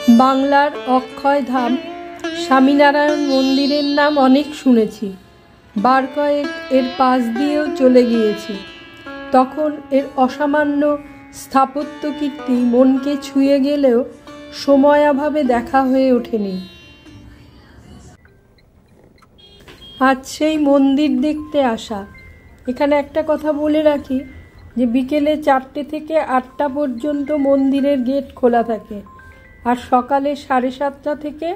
বাংলার অক্ষয়ধাম স্বামীনারায়ণ মন্দিরের নাম অনেক শুনেছি, বার কয়েক এর পাশ দিয়েও চলে গিয়েছি। তখন এর অসামান্য স্থাপত্য কীর্তি মনকে ছুঁয়ে গেলেও সময়াভাবে দেখা হয়ে ওঠেনি। আজ সেই মন্দির দেখতে আসা। এখানে একটা কথা বলে রাখি যে বিকেলে 4টে থেকে 8টা পর্যন্ত মন্দিরের গেট খোলা থাকে, আর সকালে 7:30 থেকে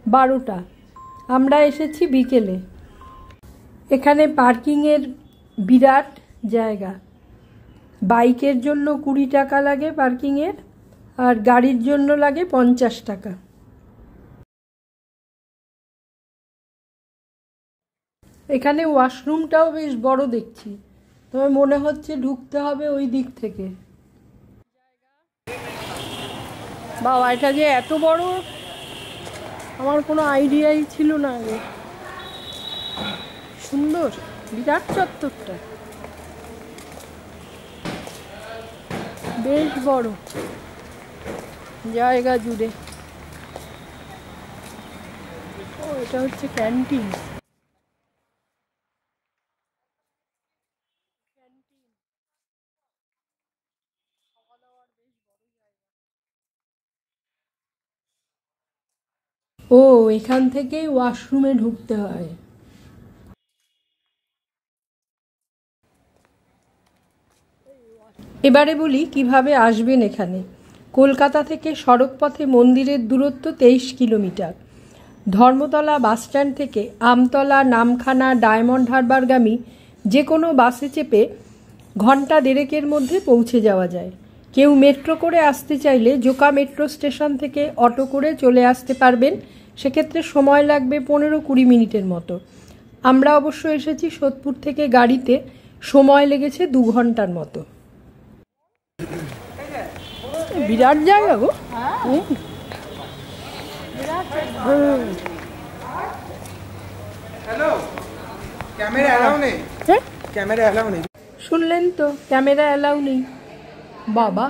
12টা। আমরা এসেছি বিকেলে। এখানে পার্কিংয়ের বিরাট জায়গা। বাইকের জন্য 20 টাকা লাগে পার্কিংয়ের, আর গাড়ির জন্য লাগে 50 টাকা। এখানে ওয়াশরুমটাও বেশ বড় দেখছি, তবে মনে হচ্ছে ঢুকতে হবে ওই দিক থেকে। বাবা, এটা যে এত বড় আমার কোনো আইডিয়াই ছিল না আগে। সুন্দর, বিরাট চত্বরটা বেশ বড় জায়গা জুড়ে। ও, এটা হচ্ছে ক্যান্টিন। ও, এখান থেকেই ওয়াশরুমে ঢুকতে হয়। এবারে বলি কিভাবে আসবেন এখানে। কলকাতা থেকে সড়কপথে মন্দিরের দূরত্ব 23 কিলোমিটার। ধর্মতলা বাসস্ট্যান্ড থেকে আমতলা, নামখানা, ডায়মন্ড হারবারগামী যে কোনো বাসে চেপে ঘন্টা দেড়েকের মধ্যে পৌঁছে যাওয়া যায়। কেউ মেট্রো করে আসতে চাইলে জোকা মেট্রো স্টেশন থেকে অটো করে চলে আসতে পারবেন। সেক্ষেত্রে সময় লাগবে 15-20 মিনিটের মতো। আমরা অবশ্য এসেছি সোদপুর থেকে গাড়িতে, সময় লেগেছে 2 ঘন্টার মতো। বিরাট জায়গা গো। শুনলেন তো, ক্যামেরা অ্যালাউ নেই। বাবা,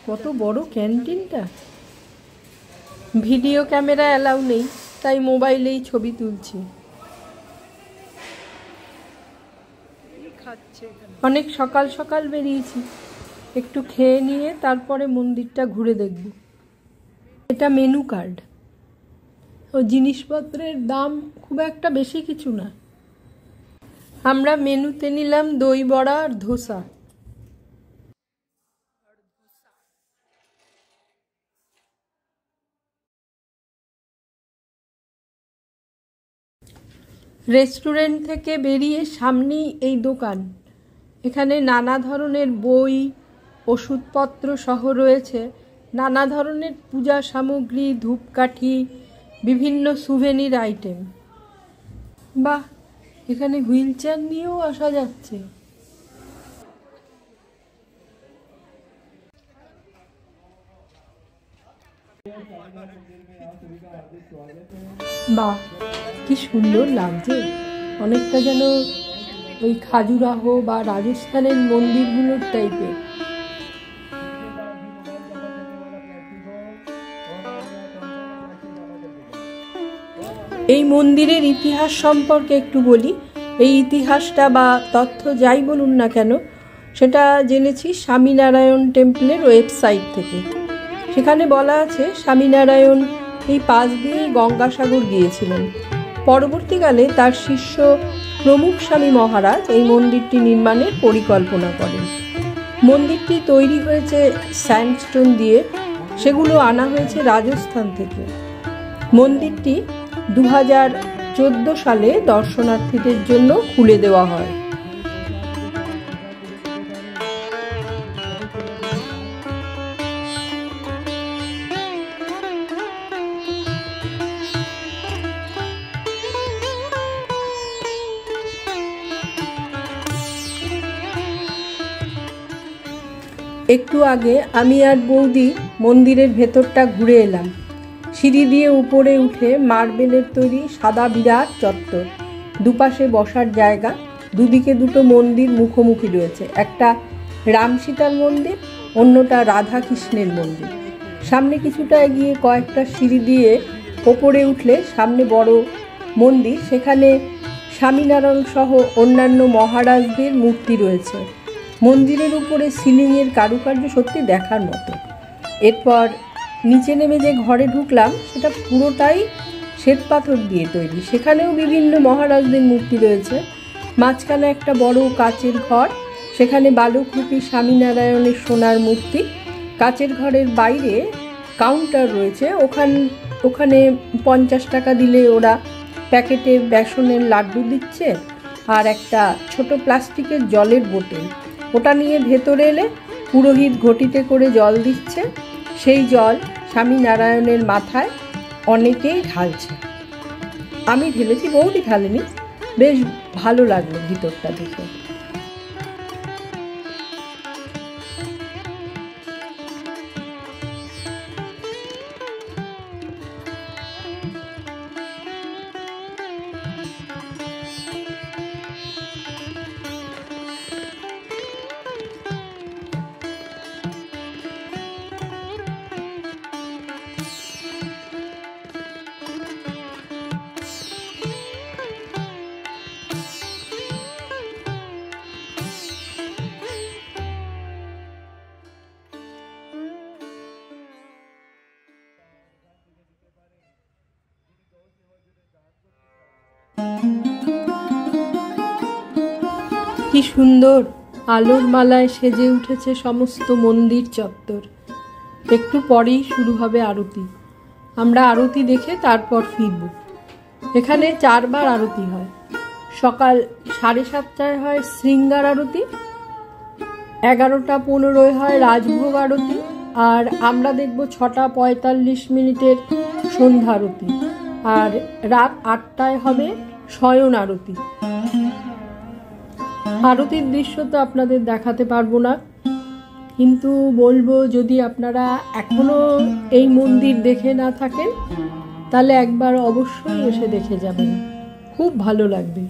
কত বড় ক্যান্টিনটা। ভিডিও ক্যামেরা অ্যালাউ নেই, তাই মোবাইলেই ছবি তুলছি। অনেক সকাল সকাল বেরিয়েছি, একটু খেয়ে নিয়ে তারপরে মন্দিরটা ঘুরে দেখব। এটা মেনু কার্ড। ও, জিনিসপত্রের দাম খুব একটা বেশি কিছু না। আমরা মেনুতে নিলাম দই বড়া আর ধোসা। রেস্টুরেন্ট থেকে বেরিয়ে সামনেই এই দোকান। এখানে নানা ধরনের বই, ওষুধপত্র সহ রয়েছে নানা ধরনের পূজা সামগ্রী, ধূপকাঠি, বিভিন্ন সুভেনির আইটেম। বাহ, এখানে হুইল চেয়ার নিয়েও আসা যাচ্ছে। বাহ, কি সুন্দর লাগছে। অনেকটা যেন ওই খাজুরাহো বা রাজস্থানের মন্দিরগুলোর টাইপের। এই মন্দিরের ইতিহাস সম্পর্কে একটু বলি। এই ইতিহাসটা বা তথ্য যাই বলুন না কেন, সেটা জেনেছি স্বামীনারায়ণ টেম্পলের ওয়েবসাইট থেকে। সেখানে বলা আছে স্বামীনারায়ণ এই পাশ দিয়ে গঙ্গাসাগর গিয়েছিলেন। পরবর্তীকালে তার শিষ্য প্রমুখ স্বামী মহারাজ এই মন্দিরটি নির্মাণের পরিকল্পনা করেন। মন্দিরটি তৈরি হয়েছে স্যান্ডস্টোন দিয়ে, সেগুলো আনা হয়েছে রাজস্থান থেকে। মন্দিরটি 2014 সালে দর্শনার্থীদের জন্য খুলে দেওয়া হয়। একটু আগে আমি আর বৌদি মন্দিরের ভেতরটা ঘুরে এলাম। সিঁড়ি দিয়ে উপরে উঠে মার্বেলের তৈরি সাদা বিরাট চত্বর। দুপাশে বসার জায়গা, দুদিকে দুটো মন্দির মুখোমুখি রয়েছে। একটা রাম সীতার মন্দির, অন্যটা রাধা কৃষ্ণের মন্দির। সামনে কিছুটা এগিয়ে কয়েকটা সিঁড়ি দিয়ে ওপরে উঠলে সামনে বড় মন্দির, সেখানে স্বামীনারায়ণ সহ অন্যান্য মহারাজদের মূর্তি রয়েছে। মন্দিরের উপরে সিলিংয়ের কারুকার্য সত্যি দেখার মতো। এরপর নিচে নেমে যে ঘরে ঢুকলাম সেটা পুরোটাই শ্বেতপাথর দিয়ে তৈরি, সেখানেও বিভিন্ন মহারাজদের মূর্তি রয়েছে। মাঝখানে একটা বড় কাচের ঘর, সেখানে বালকরূপী স্বামীনারায়ণের সোনার মূর্তি। কাচের ঘরের বাইরে কাউন্টার রয়েছে, ওখানে 50 টাকা দিলে ওরা প্যাকেটে বেসনের লাড্ডু দিচ্ছে আর একটা ছোট প্লাস্টিকের জলের বোতল। ওটা নিয়ে ভেতরে এলে পুরোহিত ঘটিতে করে জল দিচ্ছে, সেই জল স্বামীনারায়ণের মাথায় অনেকেই ঢালছে। আমি ঢেলেছি, বৌদি ঢালেনি। বেশ ভালো লাগলো ভিতরটা দেখে। কি সুন্দর আলোর মালায় সেজে উঠেছে সমস্ত মন্দির চত্বর। একটু পরেই শুরু হবে আরতি। আমরা আরতি দেখে তারপর ফিরব। এখানে 4 বার আরতি হয়। সকাল 7:30টায় হয় শৃঙ্গার আরতি, 11:15 হয় রাজভোগ আরতি, আর আমরা দেখব 6:45 সন্ধ্যা আরতি, আর রাত 8টায় হবে শয়ন আরতি। আরতির দৃশ্য তো আপনাদের দেখাতে পারবো না, কিন্তু বলবো যদি আপনারা এখনো এই মন্দির দেখে না থাকেন তাহলে একবার অবশ্যই এসে দেখে যাবেন, খুব ভালো লাগবে।